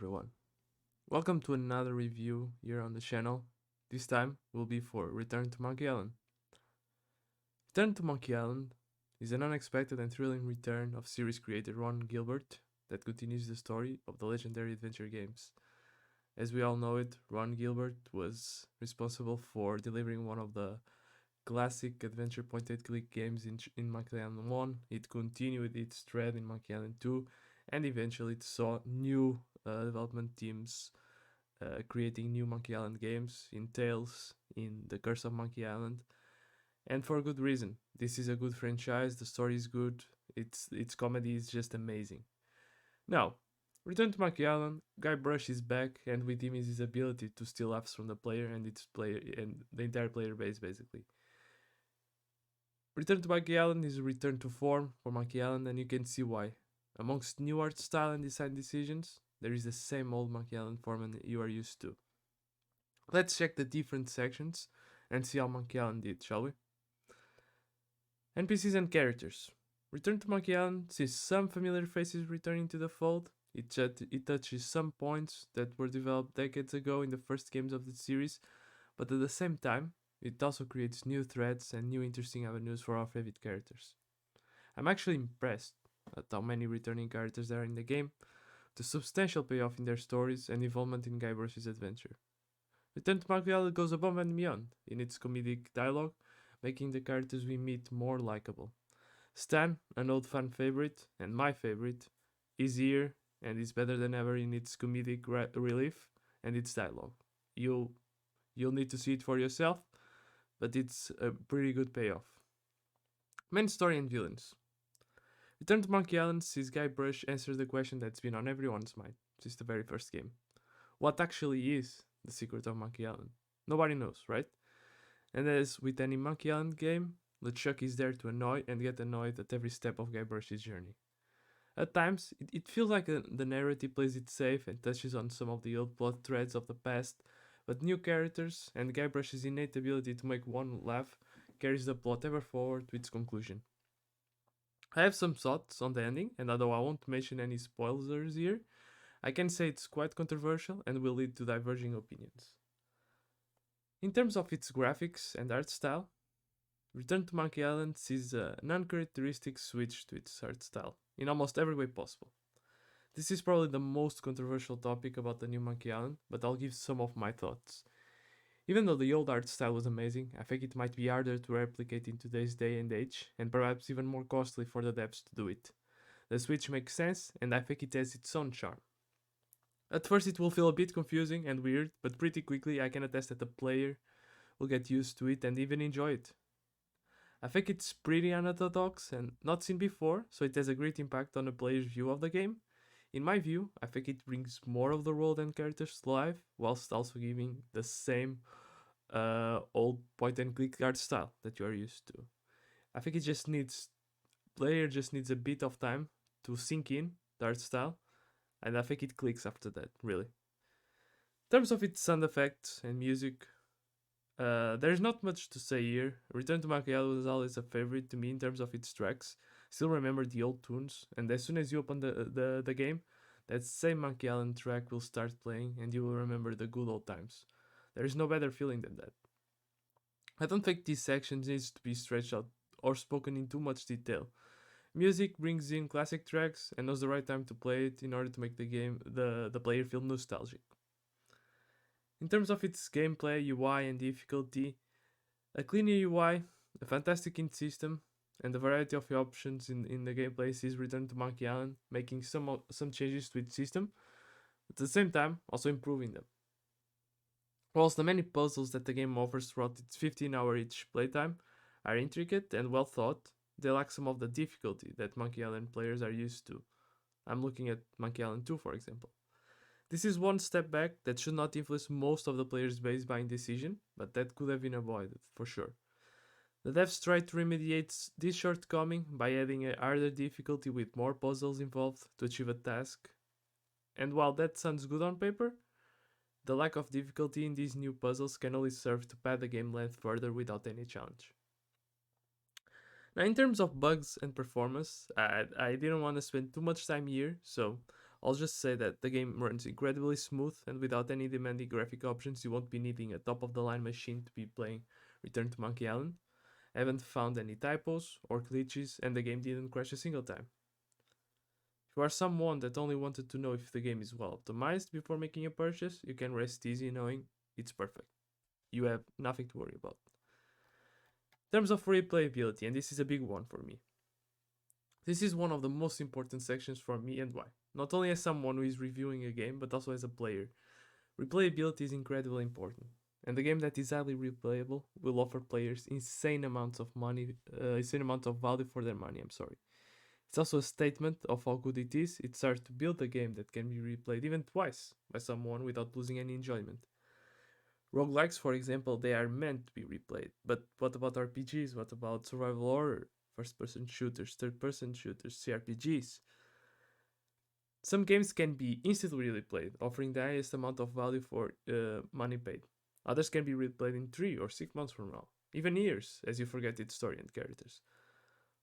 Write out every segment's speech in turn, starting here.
everyone. Welcome to another review here on the channel. This time will be for Return to Monkey Island. Return to Monkey Island is an unexpected and thrilling return of series creator Ron Gilbert that continues the story of the legendary adventure games. As we all know it, Ron Gilbert was responsible for delivering one of the classic adventure point-and-click games in Monkey Island 1. It continued its thread in Monkey Island 2, and eventually it saw new development teams creating new Monkey Island games in Tales, in The Curse of Monkey Island, and for a good reason. This is a good franchise, the story is good, its comedy is just amazing. Now, Return to Monkey Island, Guybrush is back, and with him is his ability to steal laughs from the player and the entire player base basically. Return to Monkey Island is a return to form for Monkey Island, and you can see why. Amongst new art style and design decisions, there is the same old Monkey Island format you are used to. Let's check the different sections and see how Monkey Island did, shall we? NPCs and characters. Return to Monkey Island sees some familiar faces returning to the fold. It touches some points that were developed decades ago in the first games of the series, but at the same time, it also creates new threads and new interesting avenues for our favorite characters. I'm actually impressed at how many returning characters there are in the game, the substantial payoff in their stories and involvement in Guybrush's adventure. Return to Monkey Island goes above and beyond in its comedic dialogue, making the characters we meet more likable. Stan, an old fan favorite, and my favorite, is here and is better than ever in its comedic relief and its dialogue. You'll need to see it for yourself, but it's a pretty good payoff. Main story and villains. Return to Monkey Island sees Guybrush answer the question that's been on everyone's mind since the very first game. What actually is the secret of Monkey Island? Nobody knows, right? And as with any Monkey Island game, LeChuck is there to annoy and get annoyed at every step of Guybrush's journey. At times, it feels like the narrative plays it safe and touches on some of the old plot threads of the past, but new characters and Guybrush's innate ability to make one laugh carries the plot ever forward to its conclusion. I have some thoughts on the ending, and although I won't mention any spoilers here, I can say it's quite controversial and will lead to diverging opinions. In terms of its graphics and art style, Return to Monkey Island sees an uncharacteristic switch to its art style, in almost every way possible. This is probably the most controversial topic about the new Monkey Island, but I'll give some of my thoughts. Even though the old art style was amazing, I think it might be harder to replicate in today's day and age, and perhaps even more costly for the devs to do it. The switch makes sense, and I think it has its own charm. At first it will feel a bit confusing and weird, but pretty quickly I can attest that the player will get used to it and even enjoy it. I think it's pretty unorthodox and not seen before, so it has a great impact on the player's view of the game. In my view, I think it brings more of the world and characters to life, whilst also giving the same old point-and-click art style that you are used to. I think player just needs a bit of time to sink in the art style, and I think it clicks after that, really. In terms of its sound effects and music, there's not much to say here. Return to Monkey Island was always a favorite to me in terms of its tracks. Still remember the old tunes, and as soon as you open the game, that same Monkey Island track will start playing and you will remember the good old times. There is no better feeling than that. I don't think these sections needs to be stretched out or spoken in too much detail. Music brings in classic tracks and knows the right time to play it in order to make the player feel nostalgic. In terms of its gameplay, UI and difficulty, a cleaner UI, a fantastic int system, and a variety of options in the gameplay sees Return to Monkey Island, making some changes to its system, but at the same time also improving them. Whilst the many puzzles that the game offers throughout its 15-hour each playtime are intricate and well thought, they lack some of the difficulty that Monkey Island players are used to. I'm looking at Monkey Island 2 for example. This is one step back that should not influence most of the player's base buying decision, but that could have been avoided, for sure. The devs tried to remediate this shortcoming by adding a harder difficulty with more puzzles involved to achieve a task. And while that sounds good on paper, the lack of difficulty in these new puzzles can only serve to pad the game length further without any challenge. Now in terms of bugs and performance, I didn't want to spend too much time here, so I'll just say that the game runs incredibly smooth, and without any demanding graphic options, you won't be needing a top-of-the-line machine to be playing Return to Monkey Island. I haven't found any typos or glitches, and the game didn't crash a single time. If you are someone that only wanted to know if the game is well optimized before making a purchase, you can rest easy knowing it's perfect. You have nothing to worry about. In terms of replayability, and this is a big one for me, this is one of the most important sections for me, and why. Not only as someone who is reviewing a game, but also as a player. Replayability is incredibly important, and the game that is highly replayable will offer players insane amounts of value for their money. It's also a statement of how good it is. It starts to build a game that can be replayed even twice by someone without losing any enjoyment. Roguelikes, for example, they are meant to be replayed. But what about RPGs? What about survival horror, first-person shooters, third-person shooters, CRPGs? Some games can be instantly replayed, offering the highest amount of value for money paid. Others can be replayed in 3 or 6 months from now, even years, as you forget its story and characters.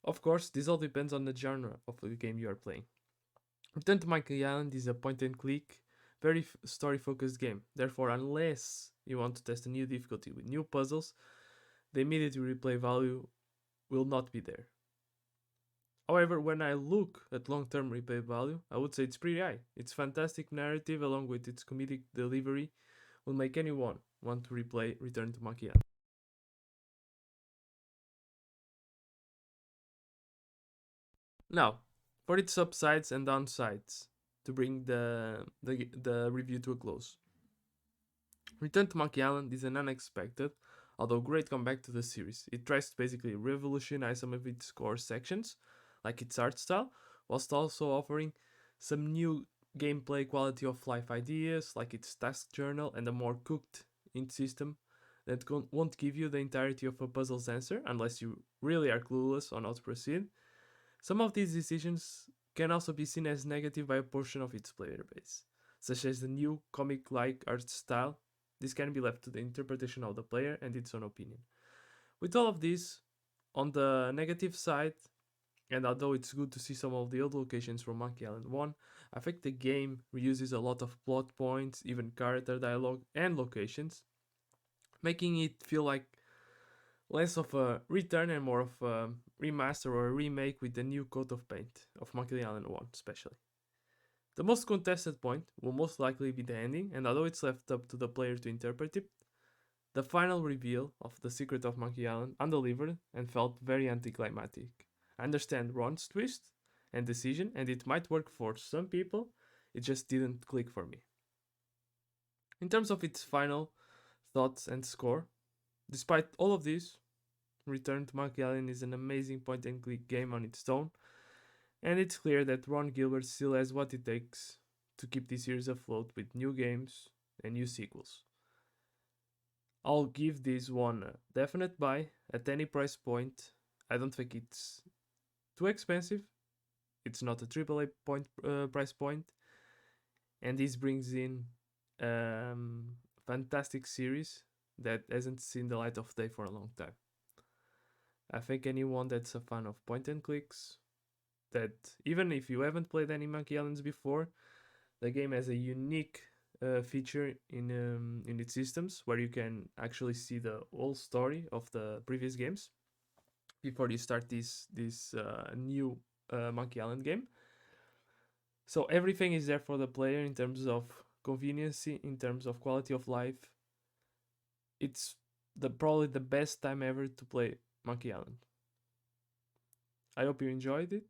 Of course, this all depends on the genre of the game you are playing. Return to Monkey Island is a point-and-click, very story-focused game. Therefore, unless you want to test a new difficulty with new puzzles, the immediate replay value will not be there. However, when I look at long-term replay value, I would say it's pretty high. Its fantastic narrative, along with its comedic delivery, will make anyone want to replay Return to Monkey Island. Now, for its upsides and downsides, to bring the review to a close. Return to Monkey Island is an unexpected, although great comeback to the series. It tries to basically revolutionize some of its core sections, like its art style, whilst also offering some new gameplay quality of life ideas, like its task journal and a more cooked in system that won't give you the entirety of a puzzle's answer unless you really are clueless on how to proceed. Some of these decisions can also be seen as negative by a portion of its player base, such as the new comic-like art style. This can be left to the interpretation of the player and its own opinion. With all of this, on the negative side, and although it's good to see some of the old locations from Monkey Island 1, I think the game reuses a lot of plot points, even character dialogue and locations, making it feel like less of a return and more of a remaster or a remake with a new coat of paint of Monkey Island 1 especially. The most contested point will most likely be the ending, and although it's left up to the player to interpret it, the final reveal of the secret of Monkey Island undelivered and felt very anticlimactic. I understand Ron's twist and decision, and it might work for some people, it just didn't click for me. In terms of its final thoughts and score, despite all of this, Return to Monkey Island is an amazing point-and-click game on its own, and it's clear that Ron Gilbert still has what it takes to keep this series afloat with new games and new sequels. I'll give this one a definite buy at any price point. I don't think it's too expensive. It's not a AAA price point, and this brings in fantastic series that hasn't seen the light of day for a long time. I think anyone that's a fan of point and clicks, that even if you haven't played any Monkey Islands before, the game has a unique feature in its systems where you can actually see the whole story of the previous games before you start this new Monkey Island game. So everything is there for the player in terms of convenience, in terms of quality of life. It's probably the best time ever to play Monkey Island. I hope you enjoyed it.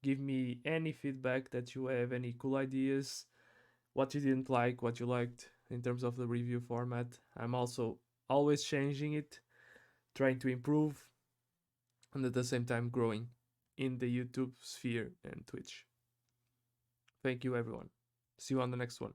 Give me any feedback that you have, any cool ideas, what you didn't like, what you liked in terms of the review format. I'm also always changing it, trying to improve, and at the same time growing in the YouTube sphere and Twitch. Thank you, everyone. See you on the next one.